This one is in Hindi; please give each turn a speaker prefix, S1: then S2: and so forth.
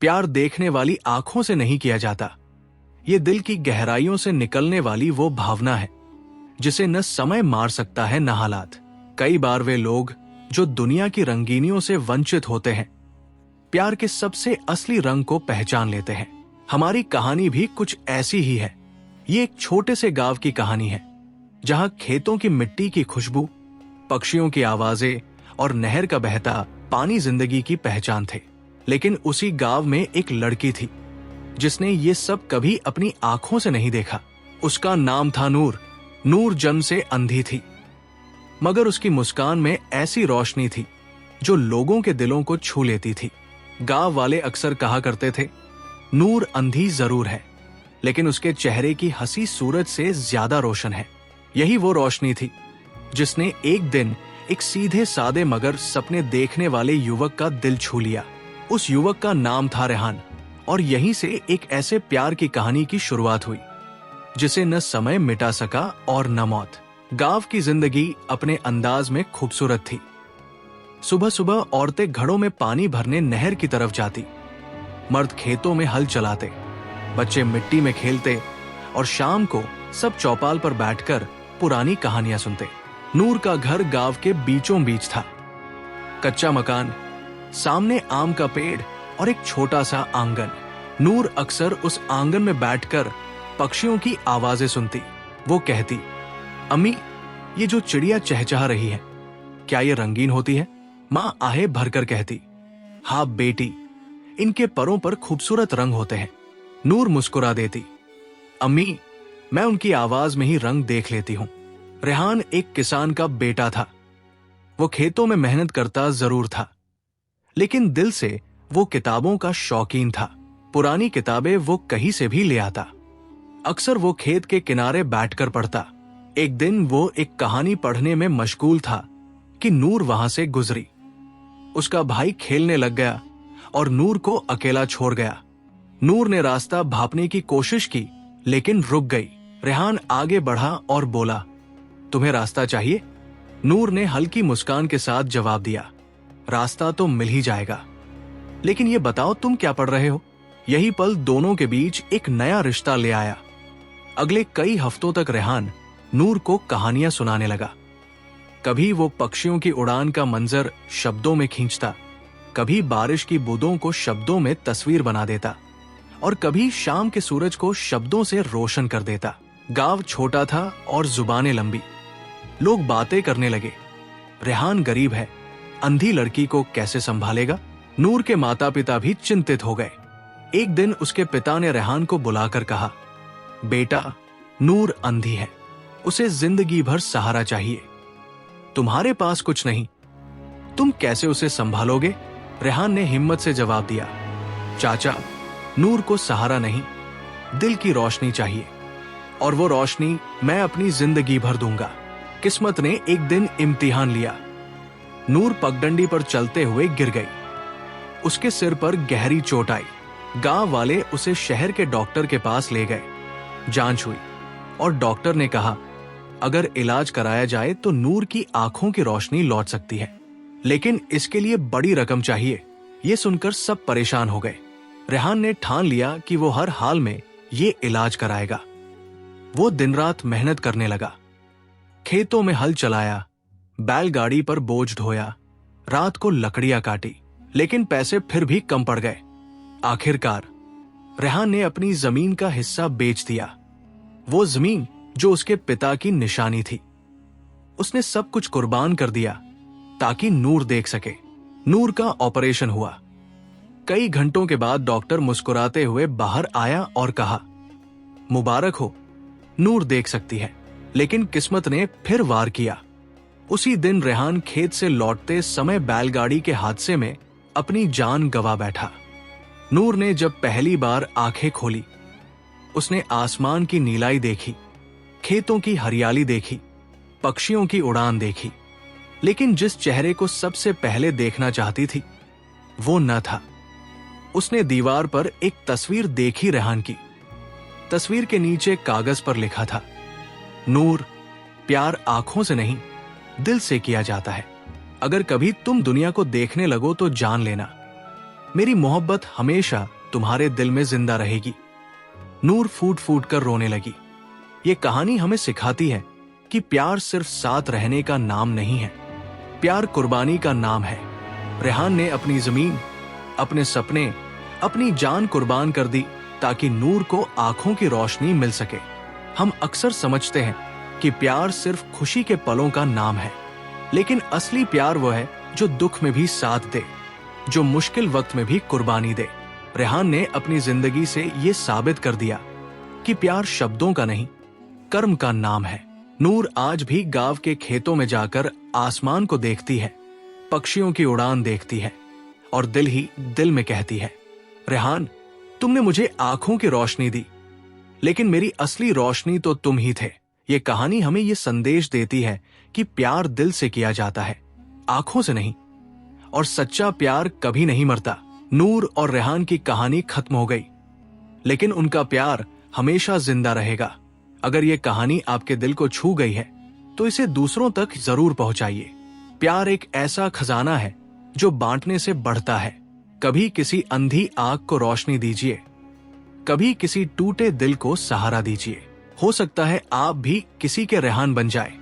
S1: प्यार देखने वाली आंखों से नहीं किया जाता। ये दिल की गहराइयों से निकलने वाली वो भावना है जिसे न समय मार सकता है न हालात। कई बार वे लोग जो दुनिया की रंगीनियों से वंचित होते हैं, प्यार के सबसे असली रंग को पहचान लेते हैं। हमारी कहानी भी कुछ ऐसी ही है। ये एक छोटे से गांव की कहानी है जहां खेतों की मिट्टी की खुशबू, पक्षियों की आवाजें और नहर का बहता पानी जिंदगी की पहचान थे। लेकिन उसी गांव में एक लड़की थी जिसने ये सब कभी अपनी आंखों से नहीं देखा। उसका नाम था नूर। नूर जन्म से अंधी थी, मगर उसकी मुस्कान में ऐसी रोशनी थी जो लोगों के दिलों को छू लेती थी। गांव वाले अक्सर कहा करते थे, नूर अंधी जरूर है, लेकिन उसके चेहरे की हंसी सूरज से ज्यादा रोशन है। यही वो रोशनी थी जिसने एक दिन एक सीधे सादे मगर सपने देखने वाले युवक का दिल छू लिया। उस युवक का नाम था रेहान, और यहीं से एक ऐसे प्यार की कहानी की शुरुआत हुई जिसे न समय मिटा सका और न मौत। गांव की जिंदगी अपने अंदाज में खूबसूरत थी। सुबह सुबह औरतें घड़ों में पानी भरने नहर की तरफ जाती, मर्द खेतों में हल चलाते, बच्चे मिट्टी में खेलते और शाम को सब चौपाल पर बैठकर पुरानी कहानियां सुनते। नूर का घर गांव के बीचों बीच था। कच्चा मकान, सामने आम का पेड़ और एक छोटा सा आंगन। नूर अक्सर उस आंगन में बैठकर पक्षियों की आवाजें सुनती। वो कहती, अम्मी, ये जो चिड़िया चहचहा रही है, क्या ये रंगीन होती है? माँ आहे भरकर कहती, हाँ बेटी, इनके परों पर खूबसूरत रंग होते हैं। नूर मुस्कुरा देती, अम्मी, मैं उनकी आवाज में ही रंग देख लेती हूँ। रेहान एक किसान का बेटा था। वो खेतों में मेहनत करता जरूर था, लेकिन दिल से वो किताबों का शौकीन था। पुरानी किताबें वो कहीं से भी ले आता। अक्सर वो खेत के किनारे बैठकर पढ़ता। एक दिन वो एक कहानी पढ़ने में मशगूल था कि नूर वहां से गुजरी। उसका भाई खेलने लग गया और नूर को अकेला छोड़ गया। नूर ने रास्ता भांपने की कोशिश की, लेकिन रुक गई। रेहान आगे बढ़ा और बोला, तुम्हें रास्ता चाहिए? नूर ने हल्की मुस्कान के साथ जवाब दिया, रास्ता तो मिल ही जाएगा, लेकिन ये बताओ तुम क्या पढ़ रहे हो? यही पल दोनों के बीच एक नया रिश्ता ले आया। अगले कई हफ्तों तक रेहान नूर को कहानियां सुनाने लगा। कभी वो पक्षियों की उड़ान का मंजर शब्दों में खींचता, कभी बारिश की बूंदों को शब्दों में तस्वीर बना देता, और कभी शाम के सूरज को शब्दों से रोशन कर देता। गांव छोटा था और जुबानें लंबी। लोग बातें करने लगे, रेहान गरीब है, अंधी लड़की को कैसे संभालेगा? नूर के माता पिता भी चिंतित हो गए। एक दिन उसके पिता ने रेहान को बुलाकर कहा, बेटा, नूर अंधी है, उसे जिंदगी भर सहारा चाहिए। तुम्हारे पास कुछ नहीं, तुम कैसे उसे संभालोगे? रेहान ने हिम्मत से जवाब दिया, चाचा, नूर को सहारा नहीं, दिल की रोशनी चाहिए, और वो रोशनी मैं अपनी जिंदगी भर दूंगा। किस्मत ने एक दिन इम्तिहान लिया। नूर पगडंडी पर चलते हुए गिर गई। उसके सिर पर गहरी चोट आई। गांव वाले उसे शहर के डॉक्टर के पास ले गए। जांच हुई और डॉक्टर ने कहा, अगर इलाज कराया जाए तो नूर की आंखों की रोशनी लौट सकती है, लेकिन इसके लिए बड़ी रकम चाहिए। ये सुनकर सब परेशान हो गए। रेहान ने ठान लिया कि वो हर हाल में ये इलाज कराएगा। वो दिन रात मेहनत करने लगा। खेतों में हल चलाया, बैलगाड़ी पर बोझ ढोया, रात को लकड़ियां काटी, लेकिन पैसे फिर भी कम पड़ गए। आखिरकार रेहान ने अपनी जमीन का हिस्सा बेच दिया, वो जमीन जो उसके पिता की निशानी थी। उसने सब कुछ कुर्बान कर दिया ताकि नूर देख सके। नूर का ऑपरेशन हुआ। कई घंटों के बाद डॉक्टर मुस्कुराते हुए बाहर आया और कहा, मुबारक हो, नूर देख सकती है। लेकिन किस्मत ने फिर वार किया। उसी दिन रेहान खेत से लौटते समय बैलगाड़ी के हादसे में अपनी जान गंवा बैठा। नूर ने जब पहली बार आंखें खोली, उसने आसमान की नीलाई देखी, खेतों की हरियाली देखी, पक्षियों की उड़ान देखी, लेकिन जिस चेहरे को सबसे पहले देखना चाहती थी वो न था। उसने दीवार पर एक तस्वीर देखी रेहान की। तस्वीर के नीचे कागज पर लिखा था, नूर, प्यार आंखों से नहीं दिल से किया जाता है। अगर कभी तुम दुनिया को देखने लगो तो जान लेना, मेरी मोहब्बत हमेशा तुम्हारे दिल में जिंदा रहेगी। नूर फूट फूट कर रोने लगी। ये कहानी हमें सिखाती है कि प्यार सिर्फ साथ रहने का नाम नहीं है, प्यार कुर्बानी का नाम है। रेहान ने अपनी जमीन, अपने सपने, अपनी जान कुर्बान कर दी ताकि नूर को आंखों की रोशनी मिल सके। हम अक्सर समझते हैं कि प्यार सिर्फ खुशी के पलों का नाम है, लेकिन असली प्यार वो है जो दुख में भी साथ दे, जो मुश्किल वक्त में भी कुर्बानी दे। रेहान ने अपनी जिंदगी से ये साबित कर दिया कि प्यार शब्दों का नहीं, कर्म का नाम है। नूर आज भी गांव के खेतों में जाकर आसमान को देखती है, पक्षियों की उड़ान देखती है और दिल ही दिल में कहती है, रेहान, तुमने मुझे आंखों की रोशनी दी, लेकिन मेरी असली रोशनी तो तुम ही थे। ये कहानी हमें ये संदेश देती है कि प्यार दिल से किया जाता है, आंखों से नहीं, और सच्चा प्यार कभी नहीं मरता। नूर और रेहान की कहानी खत्म हो गई, लेकिन उनका प्यार हमेशा जिंदा रहेगा। अगर ये कहानी आपके दिल को छू गई है तो इसे दूसरों तक जरूर पहुंचाइए। प्यार एक ऐसा खजाना है जो बांटने से बढ़ता है। कभी किसी अंधी आंख को रोशनी दीजिए, कभी किसी टूटे दिल को सहारा दीजिए। हो सकता है आप भी किसी के रेहान बन जाए।